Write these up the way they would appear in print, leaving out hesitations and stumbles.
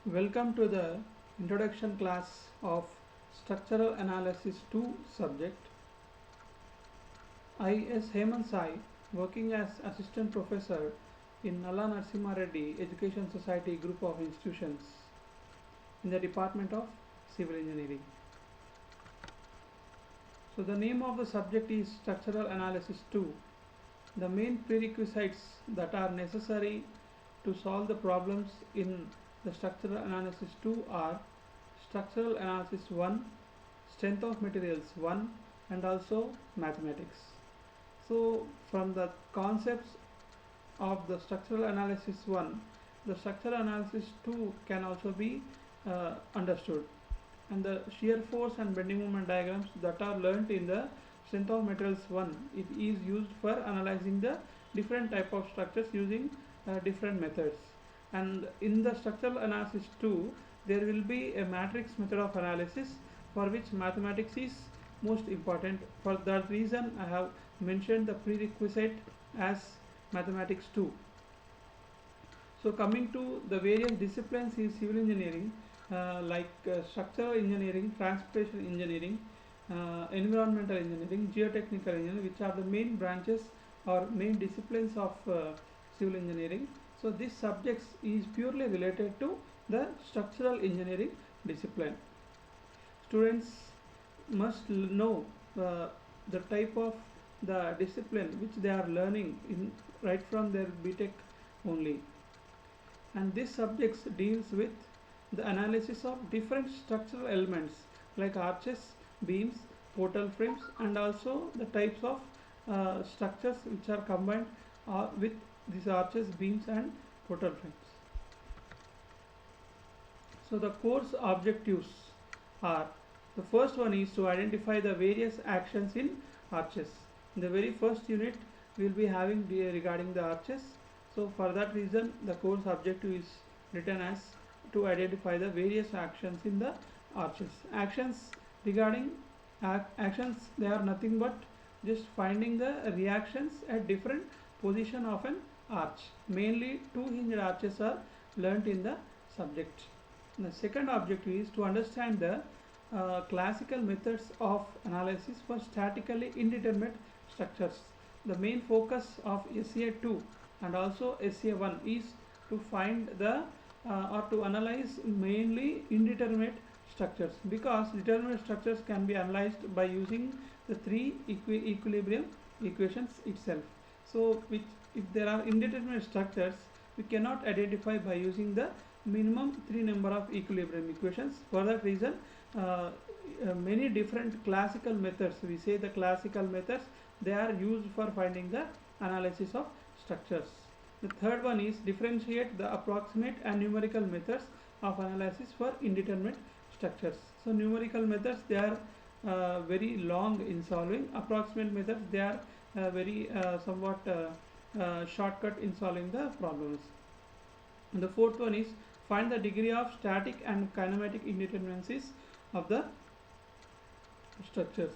Welcome to the introduction class of Structural Analysis 2 subject. I S. Hemant Sai, working as Assistant Professor in Nalla Narasimha Reddy Education Society Group of Institutions in the Department of Civil Engineering. So the name of the subject is Structural Analysis 2. The main prerequisites that are necessary to solve the problems in the Structural Analysis 2 are Structural Analysis 1, Strength of Materials 1, and also Mathematics. So from the concepts of the Structural Analysis 1, the Structural Analysis 2 can also be understood, and the shear force and bending moment diagrams that are learnt in the Strength of Materials 1, it is used for analyzing the different type of structures using different methods. And in the Structural Analysis 2, there will be a matrix method of analysis for which mathematics is most important. For that reason I have mentioned the prerequisite as mathematics 2. So coming to the various disciplines in civil engineering, structural engineering, transportation engineering, environmental engineering, geotechnical engineering, which are the main branches or main disciplines of civil engineering. So these subjects is purely related to the structural engineering discipline. Students must know the type of the discipline which they are learning in right from their BTech only. And this subjects deals with the analysis of different structural elements like arches, beams, portal frames, and also the types of structures which are combined with these arches, beams, and portal frames. So the course objectives are, the first one is to identify the various actions in arches. In the very first unit we will be having regarding the arches. So for that reason the course objective is written as to identify the various actions in the arches. Actions regarding actions, they are nothing but just finding the reactions at different position of an arch. Mainly two hinged arches are learnt in the subject. The second objective is to understand the classical methods of analysis for statically indeterminate structures. The main focus of SA2 and also SA1 is to find the or to analyze mainly indeterminate structures, because determinate structures can be analyzed by using the three equilibrium equations itself. So which, if there are indeterminate structures, we cannot identify by using the minimum 3 number of equilibrium equations. For that reason many different classical methods, we say the classical methods, they are used for finding the analysis of structures. The third one is differentiate the approximate and numerical methods of analysis for indeterminate structures. So numerical methods, they are very long in solving. Approximate methods, they are very somewhat shortcut in solving the problems. And the fourth one is find the degree of static and kinematic indeterminacies of the structures.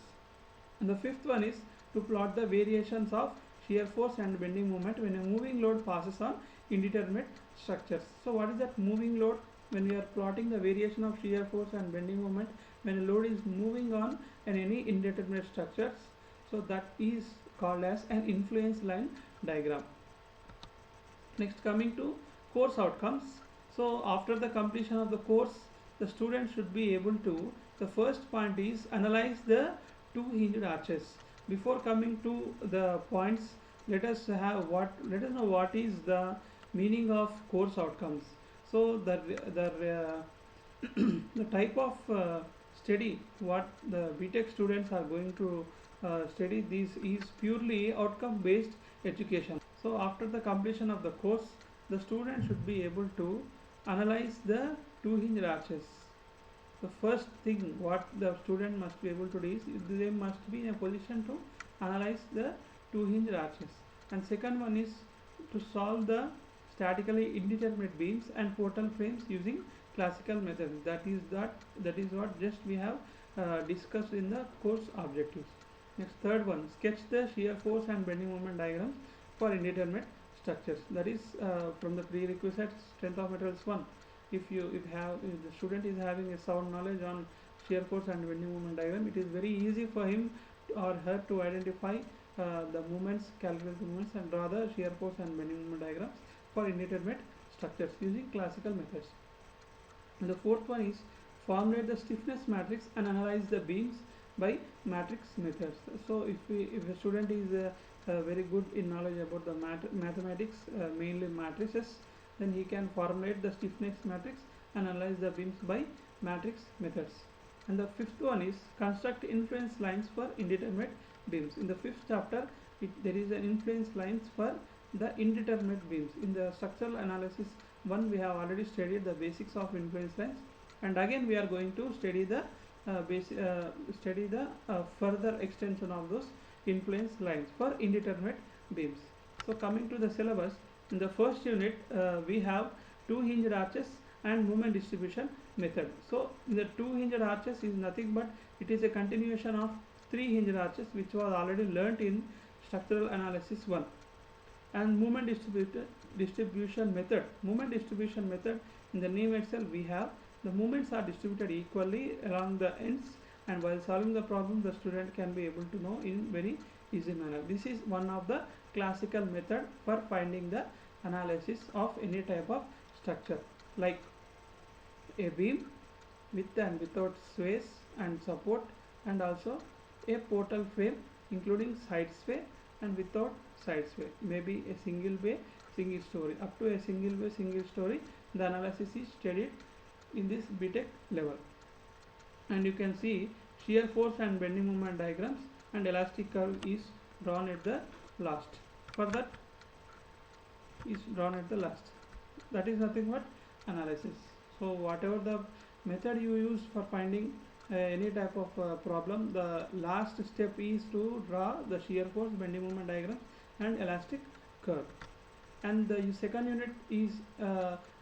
And the fifth one is to plot the variations of shear force and bending moment when a moving load passes on indeterminate structures. So what is that moving load? When we are plotting the variation of shear force and bending moment when a load is moving on any indeterminate structures, so that is called as an influence line diagram. Next, coming to course outcomes. So after the completion of the course, the student should be able to, the first point is analyze the two hinged arches. Before coming to the points, let us know what is the meaning of course outcomes. So the the type of study what the BTech students are going to study, this is purely outcome based education. So after the completion of the course, the student should be able to analyze the two hinged arches. The first thing what the student must be able to do is they must be in a position to analyze the two hinged arches. And second one is to solve the statically indeterminate beams and portal frames using classical methods. That is what just we have discussed in the course objectives. Next, third one, sketch the shear force and bending moment diagrams for indeterminate structures. That is from the prerequisite Strength of Materials 1. if the student is having a sound knowledge on shear force and bending moment diagram, it is very easy for him or her to identify the movements, calculate the movements, and draw the shear force and bending moment diagrams for indeterminate structures using classical methods. And the fourth one is formulate the stiffness matrix and analyze the beams by matrix methods. So if a student is very good in knowledge about the mathematics, mainly matrices, then he can formulate the stiffness matrix and analyze the beams by matrix methods. And the fifth one is construct influence lines for indeterminate beams. In the fifth chapter, there is an influence lines for the indeterminate beams. In the structural analysis 1, we have already studied the basics of influence lines, and again we are going to study the further extension of those influence lines for indeterminate beams. So coming to the syllabus, in the first unit we have two hinged arches and moment distribution method. So the two hinged arches is nothing but it is a continuation of three hinged arches which was already learnt in structural analysis 1. And moment distribution method. Moment distribution method, in the name itself we have the moments are distributed equally along the ends, and while solving the problem the student can be able to know in very easy manner. This is one of the classical method for finding the analysis of any type of structure, like a beam with and without sways and support, and also a portal frame including side sway and without side sway, maybe a single bay, single story. Up to a single bay, single story, the analysis is studied in this BTech level. And you can see shear force and bending moment diagrams and elastic curve is drawn at the last. For that is drawn at the last. That is nothing but analysis. So whatever the method you use for finding any type of problem, the last step is to draw the shear force, bending moment diagram and elastic curve. And the second unit is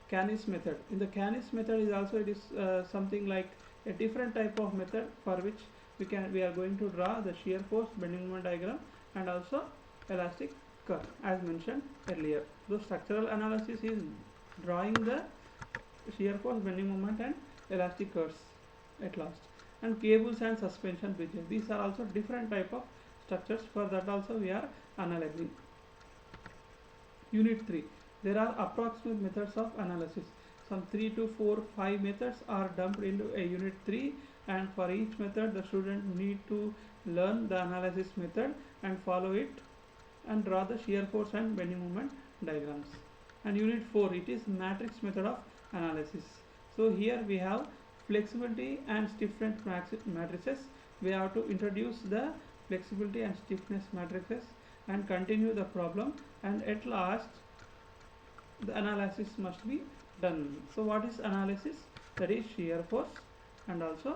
Canis method. In the Canis method is also it is something like a different type of method for which we are going to draw the shear force, bending moment diagram and also elastic curve as mentioned earlier. The structural analysis is drawing the shear force, bending moment and elastic curves at last. And cables and suspension bridges, these are also different type of structures. For that also we are analyzing. Unit 3, there are approximate methods of analysis. Some 3 to 4, 5 methods are dumped into a unit 3, and for each method the student need to learn the analysis method and follow it and draw the shear force and bending moment diagrams. And unit 4, it is matrix method of analysis. So here we have flexibility and stiffness matrices. We have to introduce the flexibility and stiffness matrices and continue the problem, and at last the analysis must be done. So what is analysis? That is shear force and also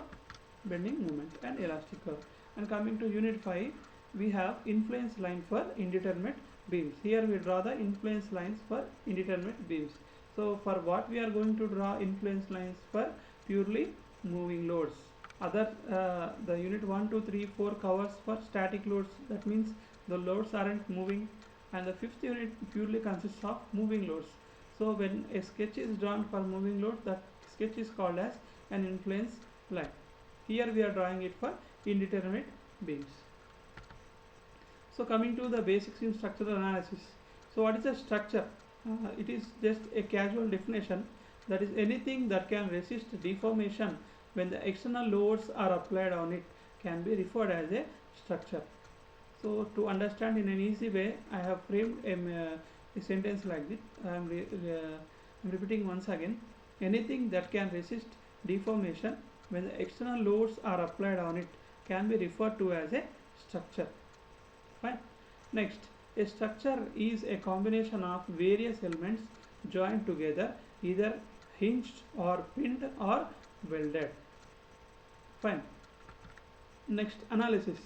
bending moment and elastic curve. And coming to unit 5, we have influence line for indeterminate beams. Here we draw the influence lines for indeterminate beams. So for what we are going to draw influence lines for purely moving loads. Other the unit 1, 2, 3, 4 covers for static loads, that means the loads aren't moving, and the fifth unit purely consists of moving loads. So when a sketch is drawn for moving load, that sketch is called as an influence line. Here we are drawing it for indeterminate beams. So coming to the basics in structural analysis. So what is a structure? It is just a casual definition, that is anything that can resist deformation when the external loads are applied on it can be referred as a structure. So to understand in an easy way, I have framed a sentence like this. I am repeating once again. Anything that can resist deformation when the external loads are applied on it can be referred to as a structure. Fine. Next, a structure is a combination of various elements joined together, either hinged or pinned or welded. Fine. Next, analysis.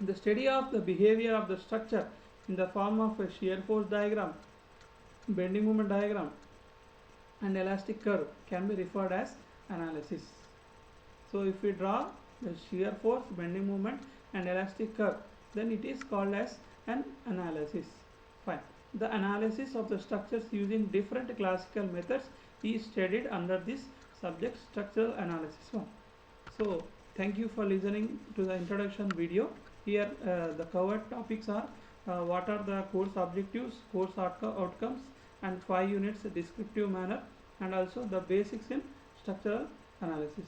The study of the behavior of the structure in the form of a shear force diagram, bending moment diagram and elastic curve can be referred as analysis. So if we draw the shear force, bending moment and elastic curve, then it is called as an analysis. Fine. the analysis of the structures using different classical methods is studied under this subject, structural analysis 1. So thank you for listening to the introduction video. Here the covered topics are what are the course objectives, course outcomes, and 5 units descriptive manner, and also the basics in structural analysis.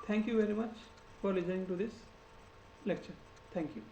Thank you very much for listening to this lecture. Thank you.